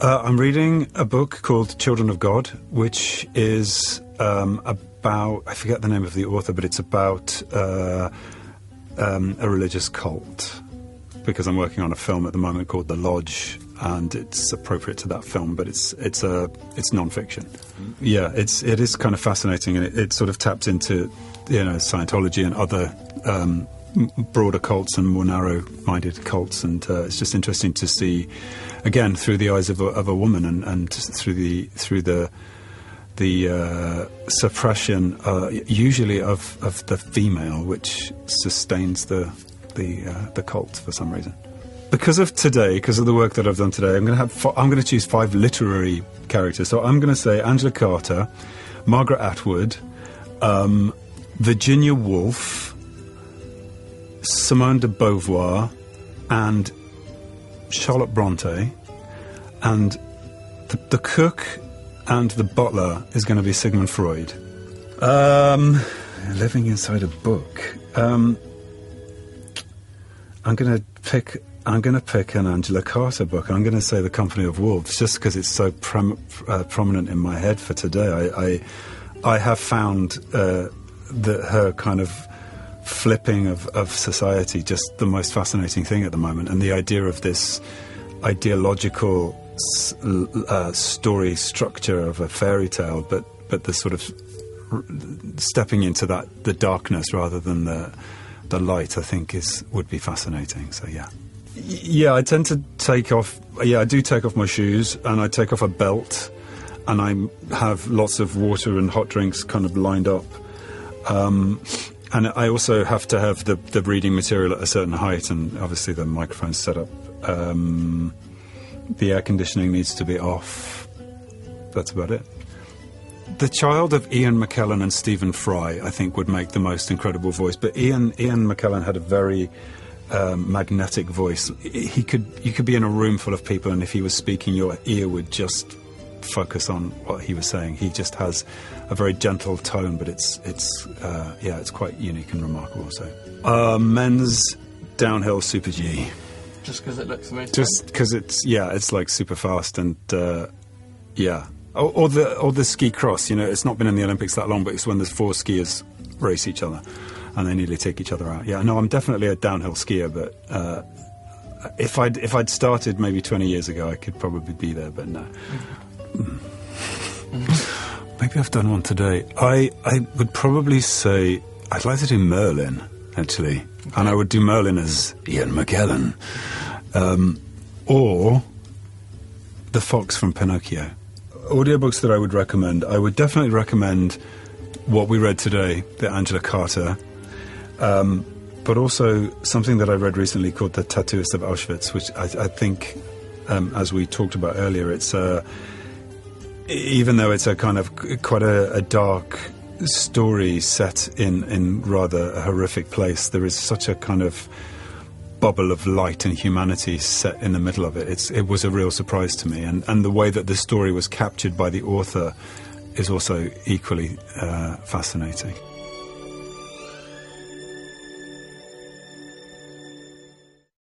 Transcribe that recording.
I'm reading a book called Children of God, which is about, I forget the name of the author, but it's about a religious cult, because I'm working on a film at the moment called The Lodge, and it's appropriate to that film, but it's non-fiction. Yeah, it is kind of fascinating, and it sort of taps into, Scientology and other broader cults and more narrow-minded cults, and it's just interesting to see, again, through the eyes of a woman, and through the suppression, usually of the female, which sustains the cult for some reason. Because of the work that I've done today, I'm going to choose 5 literary characters. So I'm going to say Angela Carter, Margaret Atwood, Virginia Woolf, Simone de Beauvoir, and Charlotte Bronte, and the cook and the butler is going to be Sigmund Freud. Living inside a book. I'm going to pick an Angela Carter book. I'm going to say The Company of Wolves, just because it's so prominent in my head for today. I have found that her kind of flipping of society just the most fascinating thing at the moment, and the idea of this ideological story structure of a fairy tale, but the sort of stepping into the darkness rather than the light, I think would be fascinating. So yeah, I tend to take off. Yeah, I do take off my shoes, and I take off a belt, and I have lots of water and hot drinks kind of lined up. And I also have to have the reading material at a certain height, and obviously the microphone's set up. The air conditioning needs to be off. That's about it. The child of Ian McKellen and Stephen Fry, I think, would make the most incredible voice. But Ian McKellen had a very magnetic voice. You could be in a room full of people, and if he was speaking, your ear would just focus on what he was saying. He just has a very gentle tone, but it's quite unique and remarkable. So, men's downhill Super G. Just because it looks amazing. Just because it's like super fast, and or the ski cross. It's not been in the Olympics that long, but it's when there's 4 skiers race each other, and they nearly take each other out. Yeah, no, I'm definitely a downhill skier, but if I'd started maybe 20 years ago, I could probably be there, but no. Maybe I've done one today. I would probably say I'd like to do Merlin, actually. Okay. And I would do Merlin as Ian McKellen. Or the fox from Pinocchio. Audiobooks that I would recommend. I would definitely recommend what we read today, the Angela Carter. But also something that I read recently called The Tattooist of Auschwitz, which I think, as we talked about earlier, it's even though it's a kind of quite a dark story set in rather a horrific place, there is such a kind of bubble of light and humanity set in the middle of it. It was a real surprise to me, and the way that the story was captured by the author is also equally fascinating.